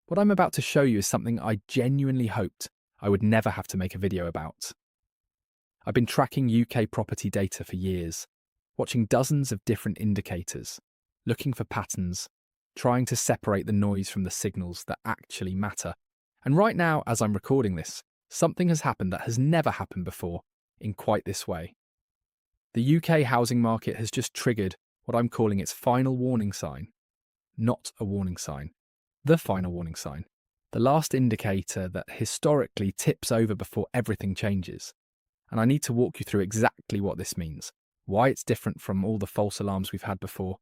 What I'm about to show you is something I genuinely hoped I would never have to make a video about. I've been tracking UK property data for years, watching dozens of different indicators, looking for patterns, trying to separate the noise from the signals that actually matter. And right now, as I'm recording this, something has happened that has never happened before in quite this way. The UK housing market has just triggered what I'm calling its final warning sign. Not a warning sign. The final warning sign. The last indicator that historically tips over before everything changes. And I need to walk you through exactly what this means, why it's different from all the false alarms we've had before,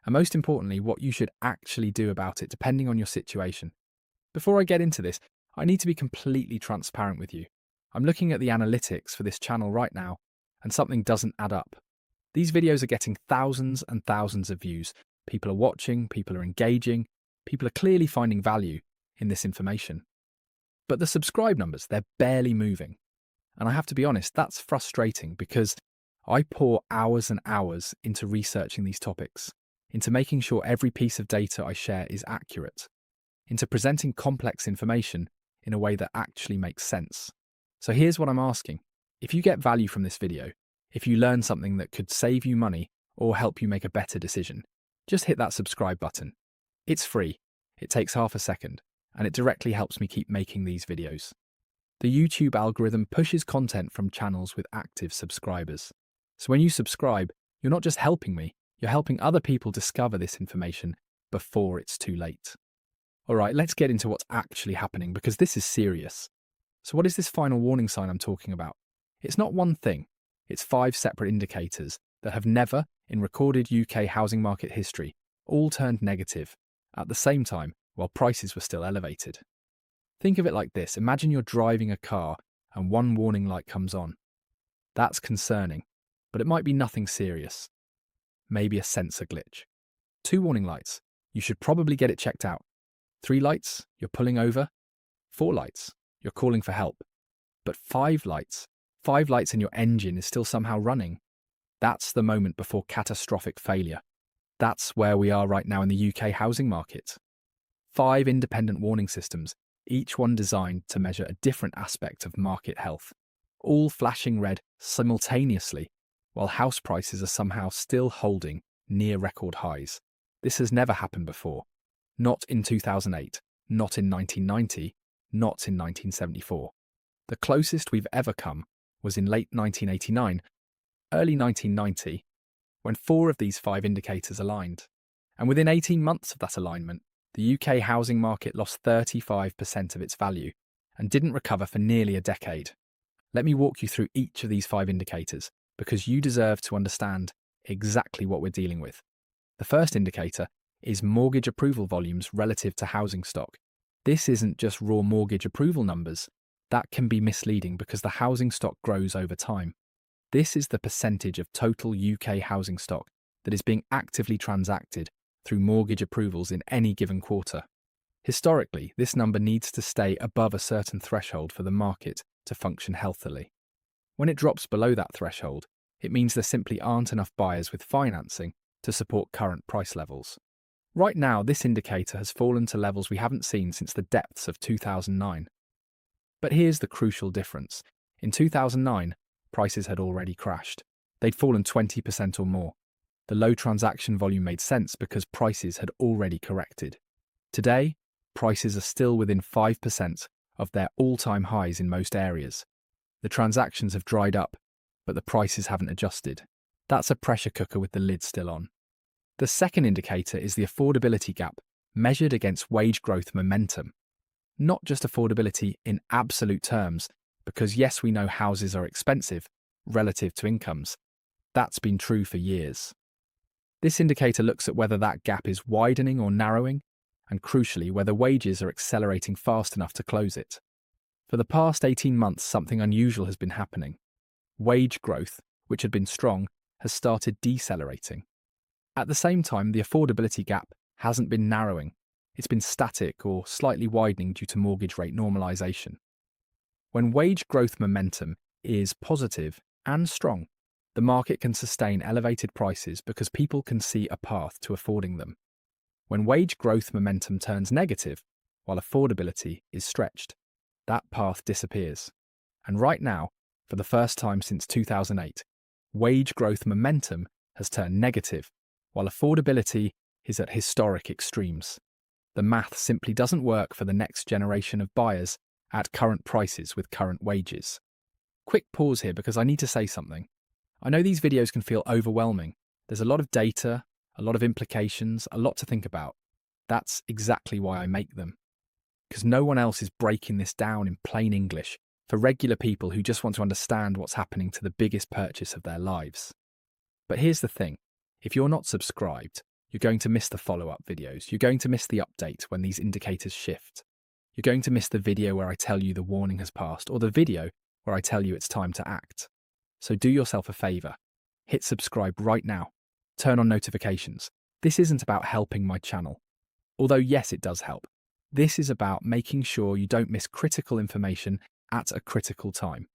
and most importantly, what you should actually do about it depending on your situation. Before I get into this, I need to be completely transparent with you. I'm looking at the analytics for this channel right now, and something doesn't add up. These videos are getting thousands and thousands of views. People are watching, people are engaging, people are clearly finding value in this information. But the subscribe numbers, they're barely moving. And I have to be honest, that's frustrating because I pour hours and hours into researching these topics, into making sure every piece of data I share is accurate, into presenting complex information in a way that actually makes sense. So here's what I'm asking. If you get value from this video, if you learn something that could save you money or help you make a better decision, just hit that subscribe button. It's free, it takes half a second, and it directly helps me keep making these videos. The YouTube algorithm pushes content from channels with active subscribers. So when you subscribe, you're not just helping me, you're helping other people discover this information before it's too late. All right, let's get into what's actually happening because this is serious. So what is this final warning sign I'm talking about? It's not one thing, it's 5 separate indicators that have never, in recorded UK housing market history, all turned negative at the same time while prices were still elevated. Think of it like this. Imagine you're driving a car and one warning light comes on. That's concerning, but it might be nothing serious. Maybe a sensor glitch. 2 warning lights. You should probably get it checked out. 3 lights, you're pulling over. 4 lights, you're calling for help. But 5 lights and your engine is still somehow running. That's the moment before catastrophic failure. That's where we are right now in the UK housing market. 5 independent warning systems, each one designed to measure a different aspect of market health, all flashing red simultaneously, while house prices are somehow still holding near record highs. This has never happened before. Not in 2008, not in 1990, not in 1974. The closest we've ever come was in late 1989, early 1990, when 4 of these 5 indicators aligned. And within 18 months of that alignment, the UK housing market lost 35% of its value and didn't recover for nearly a decade. Let me walk you through each of these 5 indicators because you deserve to understand exactly what we're dealing with. The first indicator is mortgage approval volumes relative to housing stock. This isn't just raw mortgage approval numbers. That can be misleading because the housing stock grows over time. This is the percentage of total UK housing stock that is being actively transacted through mortgage approvals in any given quarter. Historically, this number needs to stay above a certain threshold for the market to function healthily. When it drops below that threshold, it means there simply aren't enough buyers with financing to support current price levels. Right now, this indicator has fallen to levels we haven't seen since the depths of 2009. But here's the crucial difference. In 2009, prices had already crashed. They'd fallen 20% or more. The low transaction volume made sense because prices had already corrected. Today, prices are still within 5% of their all-time highs in most areas. The transactions have dried up, but the prices haven't adjusted. That's a pressure cooker with the lid still on. The second indicator is the affordability gap, measured against wage growth momentum. Not just affordability in absolute terms, because yes, we know houses are expensive relative to incomes. That's been true for years. This indicator looks at whether that gap is widening or narrowing, and crucially, whether wages are accelerating fast enough to close it. For the past 18 months, something unusual has been happening. Wage growth, which had been strong, has started decelerating. At the same time, the affordability gap hasn't been narrowing. It's been static or slightly widening due to mortgage rate normalisation. When wage growth momentum is positive and strong, the market can sustain elevated prices because people can see a path to affording them. When wage growth momentum turns negative, while affordability is stretched. That path disappears. And right now, for the first time since 2008, wage growth momentum has turned negative, while affordability is at historic extremes. The math simply doesn't work for the next generation of buyers at current prices with current wages. Quick pause here because I need to say something. I know these videos can feel overwhelming. There's a lot of data, a lot of implications, a lot to think about. That's exactly why I make them. Because no one else is breaking this down in plain English for regular people who just want to understand what's happening to the biggest purchase of their lives. But here's the thing. If you're not subscribed, you're going to miss the follow-up videos. You're going to miss the update when these indicators shift. You're going to miss the video where I tell you the warning has passed, or the video where I tell you it's time to act. So do yourself a favor. Hit subscribe right now. Turn on notifications. This isn't about helping my channel. Although yes, it does help. This is about making sure you don't miss critical information at a critical time.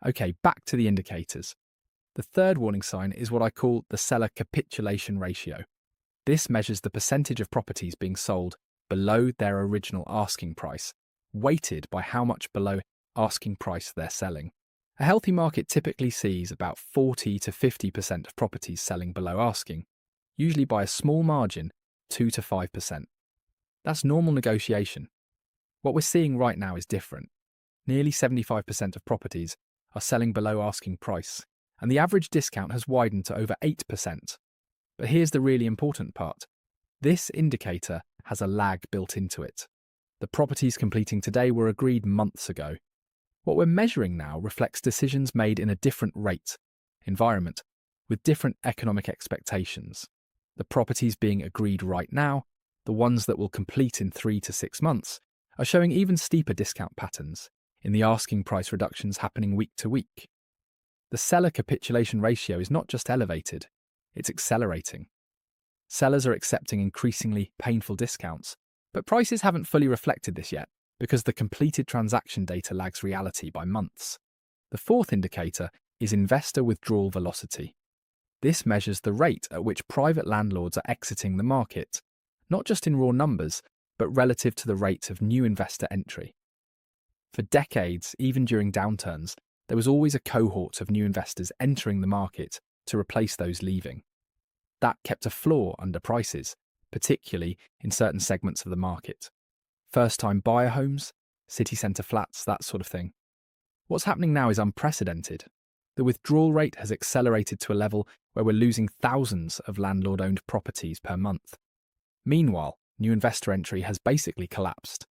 Okay, back to the indicators. The third warning sign is what I call the seller capitulation ratio. This measures the percentage of properties being sold below their original asking price, weighted by how much below asking price they're selling. A healthy market typically sees about 40 to 50% of properties selling below asking, usually by a small margin, 2 to 5%. That's normal negotiation. What we're seeing right now is different. Nearly 75% of properties are selling below asking price, and the average discount has widened to over 8%. But here's the really important part. This indicator has a lag built into it. The properties completing today were agreed months ago. What we're measuring now reflects decisions made in a different rate environment with different economic expectations. The properties being agreed right now, the ones that will complete in 3 to 6 months, are showing even steeper discount patterns in the asking price reductions happening week to week. The seller capitulation ratio is not just elevated, it's accelerating. Sellers are accepting increasingly painful discounts, but prices haven't fully reflected this yet because the completed transaction data lags reality by months. The fourth indicator is investor withdrawal velocity. This measures the rate at which private landlords are exiting the market, not just in raw numbers, but relative to the rate of new investor entry. For decades, even during downturns, there was always a cohort of new investors entering the market to replace those leaving. That kept a floor under prices, particularly in certain segments of the market. First-time buyer homes, city centre flats, that sort of thing. What's happening now is unprecedented. The withdrawal rate has accelerated to a level where we're losing thousands of landlord-owned properties per month. Meanwhile, new investor entry has basically collapsed.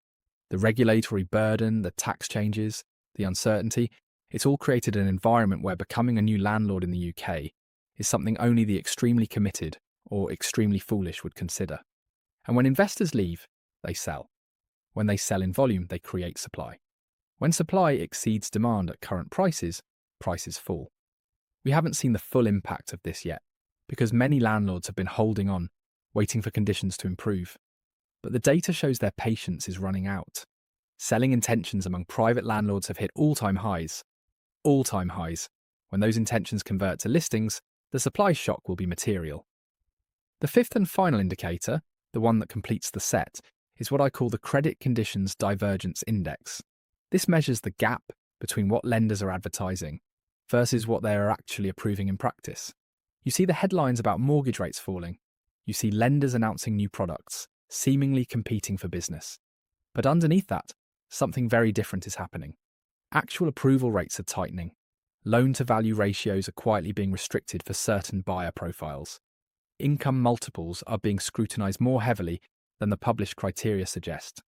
The regulatory burden, the tax changes, the uncertainty, it's all created an environment where becoming a new landlord in the UK is something only the extremely committed or extremely foolish would consider. And when investors leave, they sell. When they sell in volume, they create supply. When supply exceeds demand at current prices, prices fall. We haven't seen the full impact of this yet, because many landlords have been holding on, waiting for conditions to improve. But the data shows their patience is running out. Selling intentions among private landlords have hit all-time highs. All-time highs. When those intentions convert to listings, the supply shock will be material. The fifth and final indicator, the one that completes the set, is what I call the Credit Conditions Divergence Index. This measures the gap between what lenders are advertising versus what they are actually approving in practice. You see the headlines about mortgage rates falling. You see lenders announcing new products, seemingly competing for business. But underneath that, something very different is happening. Actual approval rates are tightening. Loan-to-value ratios are quietly being restricted for certain buyer profiles. Income multiples are being scrutinised more heavily than the published criteria suggest.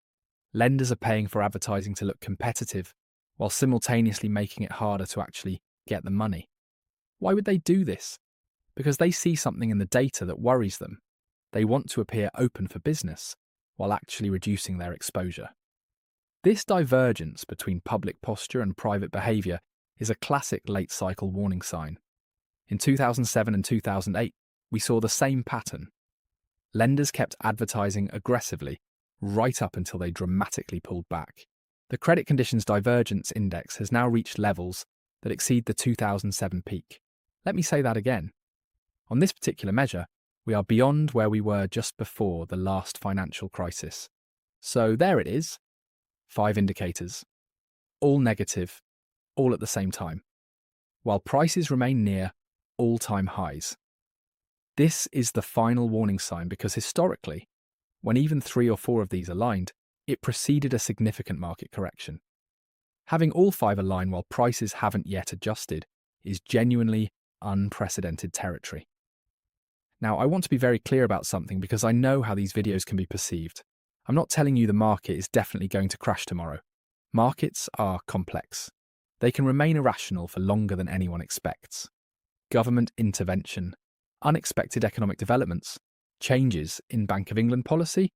Lenders are paying for advertising to look competitive, while simultaneously making it harder to actually get the money. Why would they do this? Because they see something in the data that worries them. They want to appear open for business, while actually reducing their exposure. This divergence between public posture and private behaviour is a classic late-cycle warning sign. In 2007 and 2008, we saw the same pattern. Lenders kept advertising aggressively right up until they dramatically pulled back. The Credit Conditions Divergence Index has now reached levels that exceed the 2007 peak. Let me say that again. On this particular measure, we are beyond where we were just before the last financial crisis. So there it is, 5 indicators, all negative, all at the same time, while prices remain near all-time highs. This is the final warning sign because historically, when even 3 or 4 of these aligned, it preceded a significant market correction. Having all 5 align while prices haven't yet adjusted is genuinely unprecedented territory. Now, I want to be very clear about something because I know how these videos can be perceived. I'm not telling you the market is definitely going to crash tomorrow. Markets are complex. They can remain irrational for longer than anyone expects. Government intervention, unexpected economic developments, changes in Bank of England policy,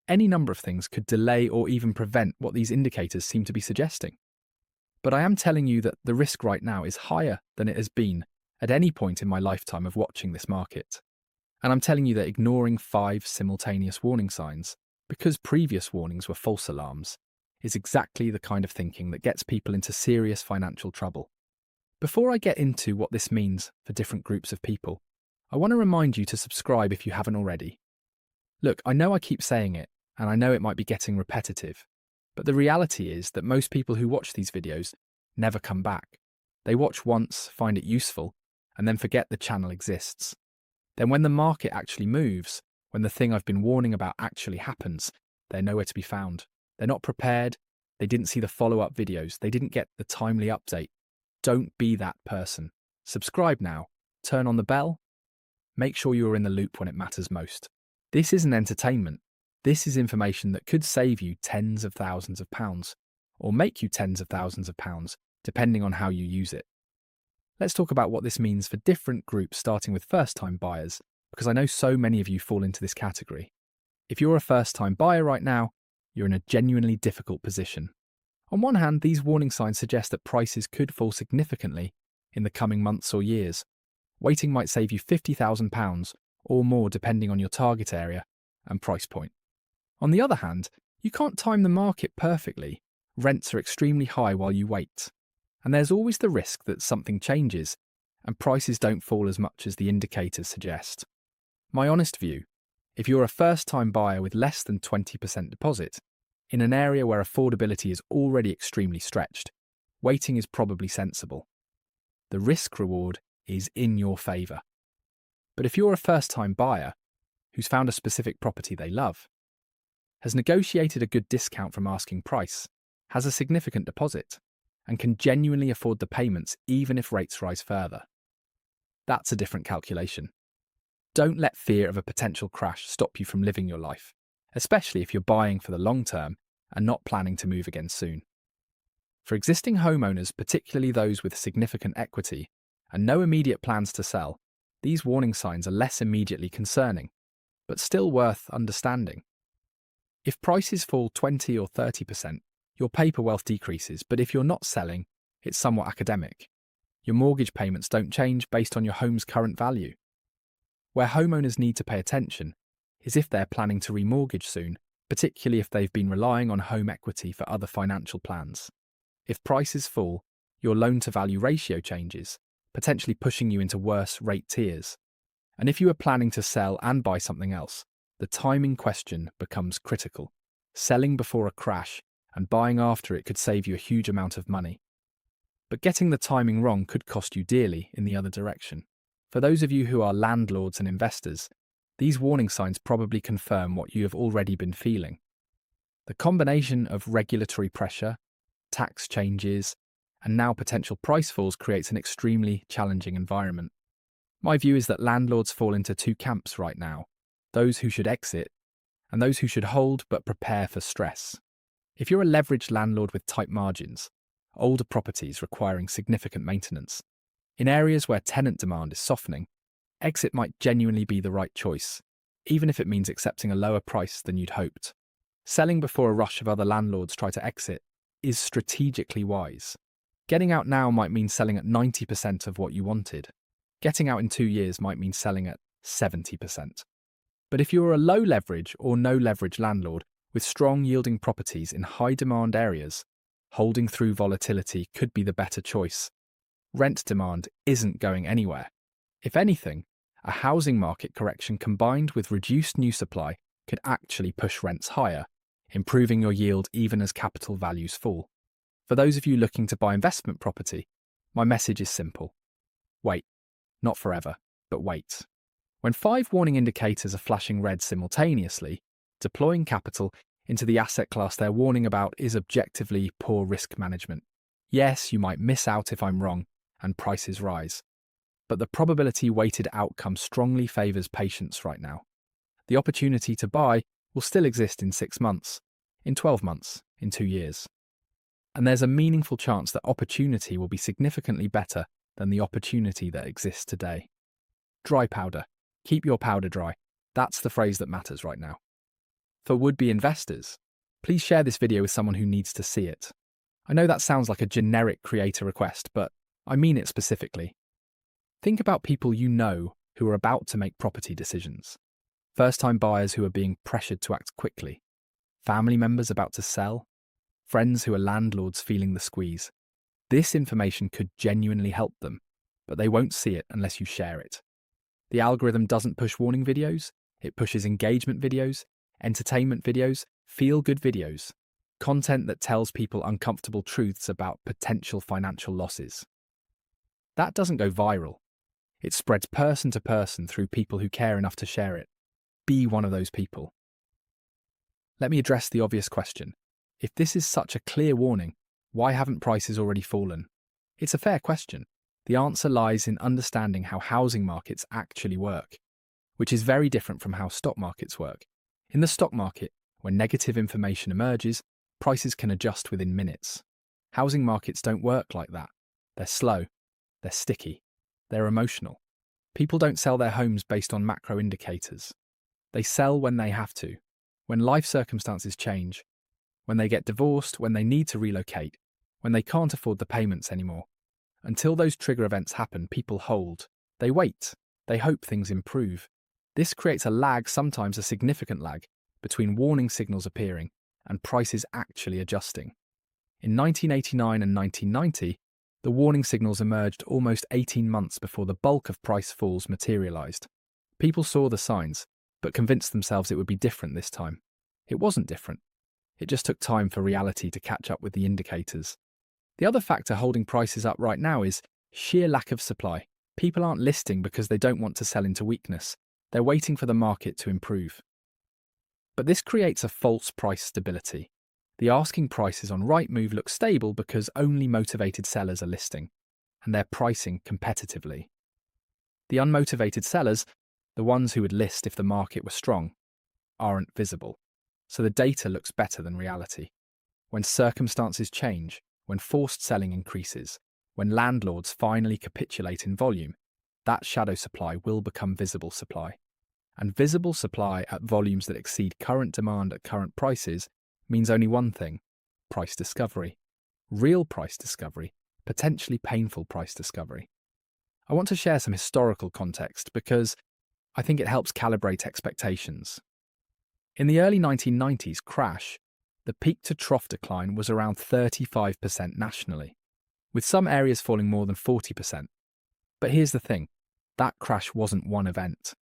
any number of things could delay or even prevent what these indicators seem to be suggesting. But I am telling you that the risk right now is higher than it has been at any point in my lifetime of watching this market. And I'm telling you that ignoring 5 simultaneous warning signs, because previous warnings were false alarms, is exactly the kind of thinking that gets people into serious financial trouble. Before I get into what this means for different groups of people, I want to remind you to subscribe if you haven't already. Look, I know I keep saying it, and I know it might be getting repetitive, but the reality is that most people who watch these videos never come back. They watch once, find it useful, and then forget the channel exists. Then when the market actually moves, when the thing I've been warning about actually happens, they're nowhere to be found. They're not prepared, they didn't see the follow-up videos, they didn't get the timely update. Don't be that person. Subscribe now, turn on the bell, make sure you are in the loop when it matters most. This isn't entertainment. This is information that could save you tens of thousands of pounds, or make you tens of thousands of pounds, depending on how you use it. Let's talk about what this means for different groups, starting with first-time buyers, because I know so many of you fall into this category. If you're a first-time buyer right now, you're in a genuinely difficult position. On one hand, these warning signs suggest that prices could fall significantly in the coming months or years. Waiting might save you £50,000 or more depending on your target area and price point. On the other hand, you can't time the market perfectly. Rents are extremely high while you wait. And there's always the risk that something changes and prices don't fall as much as the indicators suggest. My honest view, if you're a first-time buyer with less than 20% deposit, in an area where affordability is already extremely stretched, waiting is probably sensible. The risk-reward is in your favour. But if you're a first-time buyer who's found a specific property they love, has negotiated a good discount from asking price, has a significant deposit, and can genuinely afford the payments even if rates rise further, that's a different calculation. Don't let fear of a potential crash stop you from living your life, especially if you're buying for the long term and not planning to move again soon. For existing homeowners, particularly those with significant equity and no immediate plans to sell, these warning signs are less immediately concerning, but still worth understanding. If prices fall 20 or 30%, your paper wealth decreases, but if you're not selling, it's somewhat academic. Your mortgage payments don't change based on your home's current value. Where homeowners need to pay attention is if they're planning to remortgage soon, particularly if they've been relying on home equity for other financial plans. If prices fall, your loan-to-value ratio changes, potentially pushing you into worse rate tiers. And if you are planning to sell and buy something else, the timing question becomes critical. Selling before a crash and buying after it could save you a huge amount of money. But getting the timing wrong could cost you dearly in the other direction. For those of you who are landlords and investors, these warning signs probably confirm what you have already been feeling. The combination of regulatory pressure, tax changes, and now potential price falls creates an extremely challenging environment. My view is that landlords fall into 2 camps right now, those who should exit and those who should hold but prepare for stress. If you're a leveraged landlord with tight margins, older properties requiring significant maintenance, in areas where tenant demand is softening, exit might genuinely be the right choice, even if it means accepting a lower price than you'd hoped. Selling before a rush of other landlords try to exit is strategically wise. Getting out now might mean selling at 90% of what you wanted. Getting out in 2 years might mean selling at 70%. But if you're a low leverage or no leverage landlord with strong yielding properties in high demand areas, holding through volatility could be the better choice. Rent demand isn't going anywhere. If anything, a housing market correction combined with reduced new supply could actually push rents higher, improving your yield even as capital values fall. For those of you looking to buy investment property, my message is simple. Wait. Not forever, but wait. When 5 warning indicators are flashing red simultaneously, deploying capital into the asset class they're warning about is objectively poor risk management. Yes, you might miss out if I'm wrong and prices rise, but the probability-weighted outcome strongly favours patience right now. The opportunity to buy will still exist in 6 months, in 12 months, in 2 years. And there's a meaningful chance that opportunity will be significantly better than the opportunity that exists today. Dry powder. Keep your powder dry. That's the phrase that matters right now. For would-be investors, please share this video with someone who needs to see it. I know that sounds like a generic creator request, but I mean it specifically. Think about people you know who are about to make property decisions. First-time buyers who are being pressured to act quickly. Family members about to sell. Friends who are landlords feeling the squeeze. This information could genuinely help them, but they won't see it unless you share it. The algorithm doesn't push warning videos, it pushes engagement videos, entertainment videos, feel-good videos, content that tells people uncomfortable truths about potential financial losses. That doesn't go viral. It spreads person to person through people who care enough to share it. Be one of those people. Let me address the obvious question. If this is such a clear warning, why haven't prices already fallen? It's a fair question. The answer lies in understanding how housing markets actually work, which is very different from how stock markets work. In the stock market, when negative information emerges, prices can adjust within minutes. Housing markets don't work like that. They're slow, they're sticky, they're emotional. People don't sell their homes based on macro indicators. They sell when they have to, when life circumstances change, when they get divorced, when they need to relocate, when they can't afford the payments anymore. Until those trigger events happen, people hold. They wait. They hope things improve. This creates a lag, sometimes a significant lag, between warning signals appearing and prices actually adjusting. In 1989 and 1990, the warning signals emerged almost 18 months before the bulk of price falls materialized. People saw the signs, but convinced themselves it would be different this time. It wasn't different. It just took time for reality to catch up with the indicators. The other factor holding prices up right now is sheer lack of supply. People aren't listing because they don't want to sell into weakness. They're waiting for the market to improve. But this creates a false price stability. The asking prices on Rightmove look stable because only motivated sellers are listing, and they're pricing competitively. The unmotivated sellers, the ones who would list if the market were strong, aren't visible. So the data looks better than reality. When circumstances change, when forced selling increases, when landlords finally capitulate in volume, that shadow supply will become visible supply. And visible supply at volumes that exceed current demand at current prices means only one thing: price discovery. Real price discovery, potentially painful price discovery. I want to share some historical context because I think it helps calibrate expectations. In the early 1990s crash, the peak-to-trough decline was around 35% nationally, with some areas falling more than 40%. But here's the thing, that crash wasn't one event.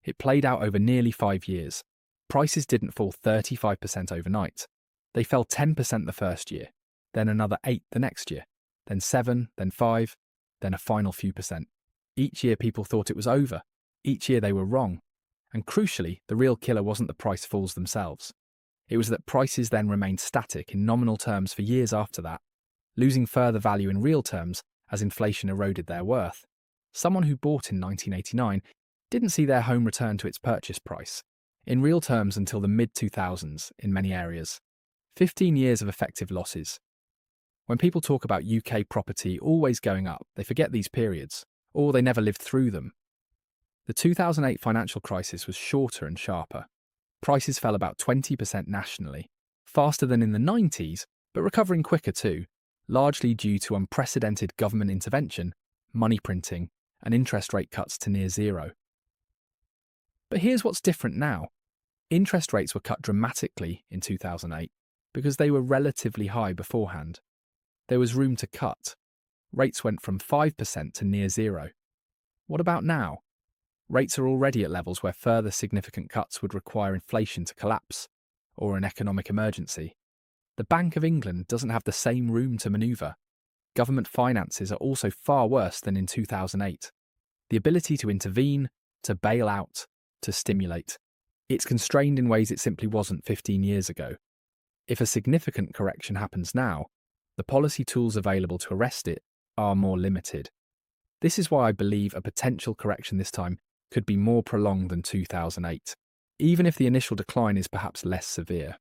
It played out over nearly 5 years. Prices didn't fall 35% overnight. They fell 10% the first year, then another 8% the next year, then 7%, then 5%, then a final few percent. Each year people thought it was over. Each year they were wrong. And crucially, the real killer wasn't the price falls themselves. It was that prices then remained static in nominal terms for years after that, losing further value in real terms as inflation eroded their worth. Someone who bought in 1989 didn't see their home return to its purchase price, in real terms until the mid-2000s in many areas. 15 years of effective losses. When people talk about UK property always going up, they forget these periods, or they never lived through them. The 2008 financial crisis was shorter and sharper. Prices fell about 20% nationally, faster than in the 90s, but recovering quicker too, largely due to unprecedented government intervention, money printing, and interest rate cuts to near zero. But here's what's different now. Interest rates were cut dramatically in 2008 because they were relatively high beforehand. There was room to cut. Rates went from 5% to near zero. What about now? Rates are already at levels where further significant cuts would require inflation to collapse, or an economic emergency. The Bank of England doesn't have the same room to manoeuvre. Government finances are also far worse than in 2008. The ability to intervene, to bail out, to stimulate. It's constrained in ways it simply wasn't 15 years ago. If a significant correction happens now, the policy tools available to arrest it are more limited. This is why I believe a potential correction this time could be more prolonged than 2008, even if the initial decline is perhaps less severe.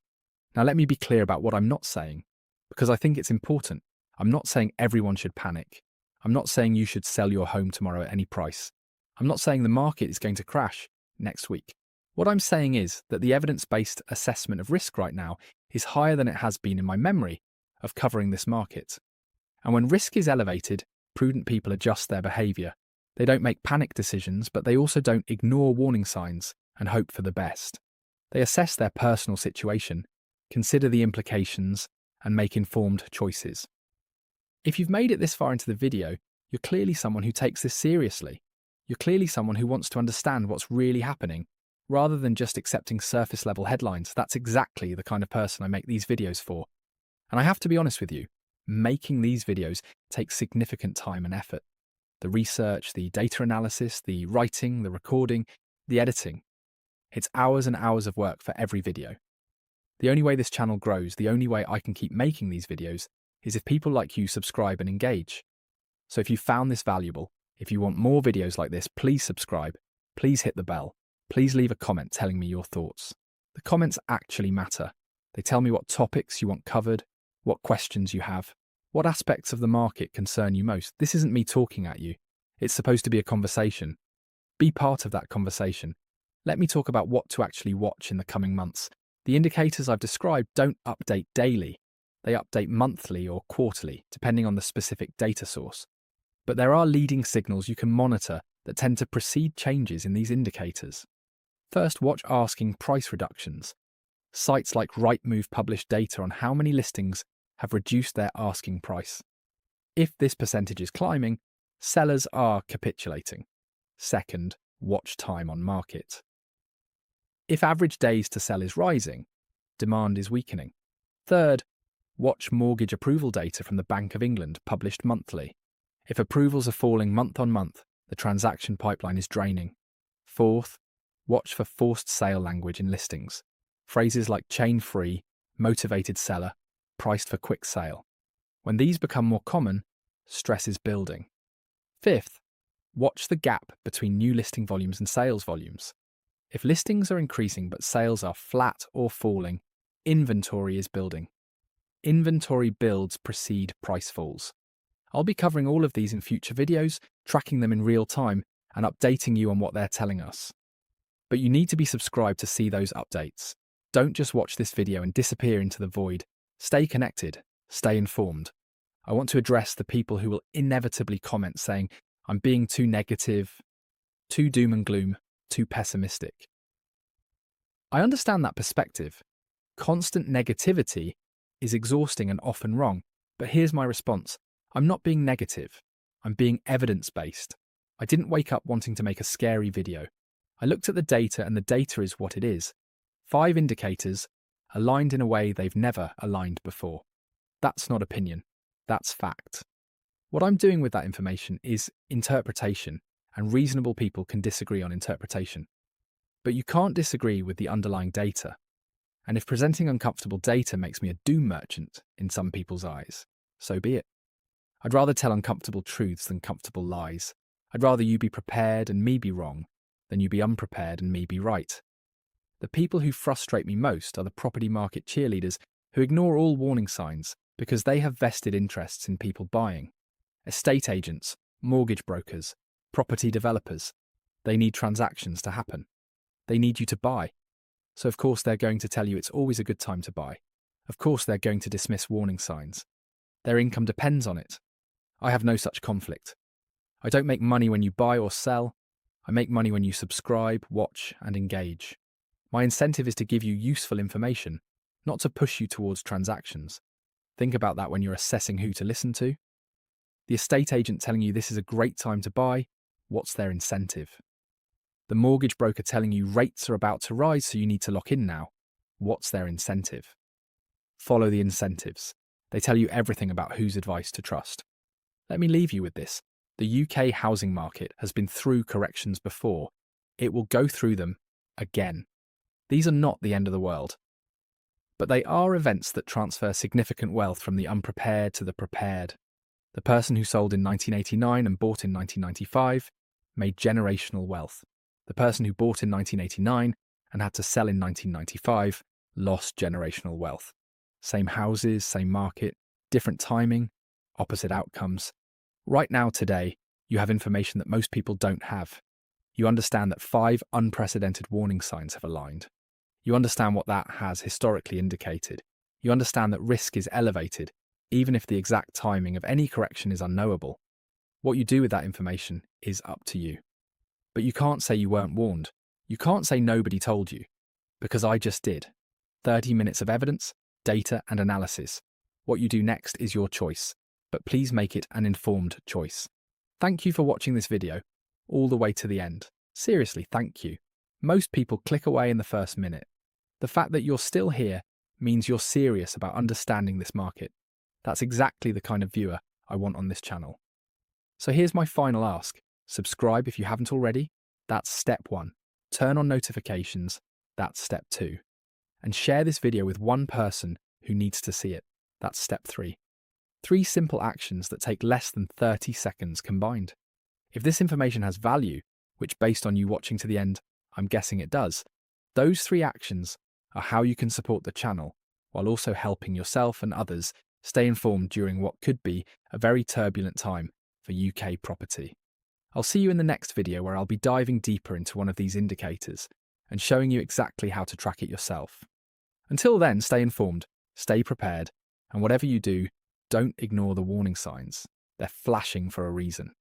Now let me be clear about what I'm not saying, because I think it's important. I'm not saying everyone should panic. I'm not saying you should sell your home tomorrow at any price. I'm not saying the market is going to crash next week. What I'm saying is that the evidence-based assessment of risk right now is higher than it has been in my memory of covering this market. And when risk is elevated, prudent people adjust their behaviour. They don't make panic decisions, but they also don't ignore warning signs and hope for the best. They assess their personal situation, consider the implications, and make informed choices. If you've made it this far into the video, you're clearly someone who takes this seriously. You're clearly someone who wants to understand what's really happening, rather than just accepting surface-level headlines. That's exactly the kind of person I make these videos for. And I have to be honest with you, making these videos takes significant time and effort. The research, the data analysis, the writing, the recording, the editing. It's hours and hours of work for every video. The only way this channel grows, the only way I can keep making these videos, is if people like you subscribe and engage. So if you found this valuable, if you want more videos like this, please subscribe, please hit the bell, please leave a comment telling me your thoughts. The comments actually matter. They tell me what topics you want covered, what questions you have, what aspects of the market concern you most. This isn't me talking at you. It's supposed to be a conversation. Be part of that conversation. Let me talk about what to actually watch in the coming months. The indicators I've described don't update daily. They update monthly or quarterly, depending on the specific data source. But there are leading signals you can monitor that tend to precede changes in these indicators. First, watch asking price reductions. Sites like Rightmove publish data on how many listings have reduced their asking price. If this percentage is climbing, sellers are capitulating. Second, watch time on market. If average days to sell is rising, demand is weakening. Third, watch mortgage approval data from the Bank of England published monthly. If approvals are falling month on month, the transaction pipeline is draining. Fourth, watch for forced sale language in listings. Phrases like chain-free, motivated seller, priced for quick sale. When these become more common, stress is building. Fifth, watch the gap between new listing volumes and sales volumes. If listings are increasing but sales are flat or falling, inventory is building. Inventory builds precede price falls. I'll be covering all of these in future videos, tracking them in real time, and updating you on what they're telling us. But you need to be subscribed to see those updates. Don't just watch this video and disappear into the void. Stay connected, stay informed. I want to address the people who will inevitably comment saying, I'm being too negative, too doom and gloom, too pessimistic. I understand that perspective. Constant negativity is exhausting and often wrong, but here's my response. I'm not being negative. I'm being evidence-based. I didn't wake up wanting to make a scary video. I looked at the data and the data is what it is. 5 indicators aligned in a way they've never aligned before. That's not opinion. That's fact. What I'm doing with that information is interpretation, and reasonable people can disagree on interpretation. But you can't disagree with the underlying data. And if presenting uncomfortable data makes me a doom merchant in some people's eyes, so be it. I'd rather tell uncomfortable truths than comfortable lies. I'd rather you be prepared and me be wrong than you be unprepared and me be right. The people who frustrate me most are the property market cheerleaders who ignore all warning signs because they have vested interests in people buying. Estate agents, mortgage brokers, property developers. They need transactions to happen. They need you to buy. So of course they're going to tell you it's always a good time to buy. Of course they're going to dismiss warning signs. Their income depends on it. I have no such conflict. I don't make money when you buy or sell. I make money when you subscribe, watch, and engage. My incentive is to give you useful information, not to push you towards transactions. Think about that when you're assessing who to listen to. The estate agent telling you this is a great time to buy, what's their incentive? The mortgage broker telling you rates are about to rise so you need to lock in now. What's their incentive? Follow the incentives. They tell you everything about whose advice to trust. Let me leave you with this. The UK housing market has been through corrections before. It will go through them again. These are not the end of the world. But they are events that transfer significant wealth from the unprepared to the prepared. The person who sold in 1989 and bought in 1995 made generational wealth. The person who bought in 1989 and had to sell in 1995 lost generational wealth. Same houses, same market, different timing, opposite outcomes. Right now, today, you have information that most people don't have. You understand that 5 unprecedented warning signs have aligned. You understand what that has historically indicated. You understand that risk is elevated, even if the exact timing of any correction is unknowable. What you do with that information is up to you. But you can't say you weren't warned. You can't say nobody told you, because I just did. 30 minutes of evidence, data, and analysis. What you do next is your choice, but please make it an informed choice. Thank you for watching this video all the way to the end. Seriously, thank you. Most people click away in the first minute. The fact that you're still here means you're serious about understanding this market. That's exactly the kind of viewer I want on this channel. So here's my final ask. Subscribe if you haven't already. That's step 1. Turn on notifications. That's step 2. And share this video with one person who needs to see it. That's step 3. 3 simple actions that take less than 30 seconds combined. If this information has value, which based on you watching to the end, I'm guessing it does, those 3 actions are how you can support the channel while also helping yourself and others stay informed during what could be a very turbulent time for UK property. I'll see you in the next video where I'll be diving deeper into one of these indicators and showing you exactly how to track it yourself. Until then, stay informed, stay prepared, and whatever you do, don't ignore the warning signs. They're flashing for a reason.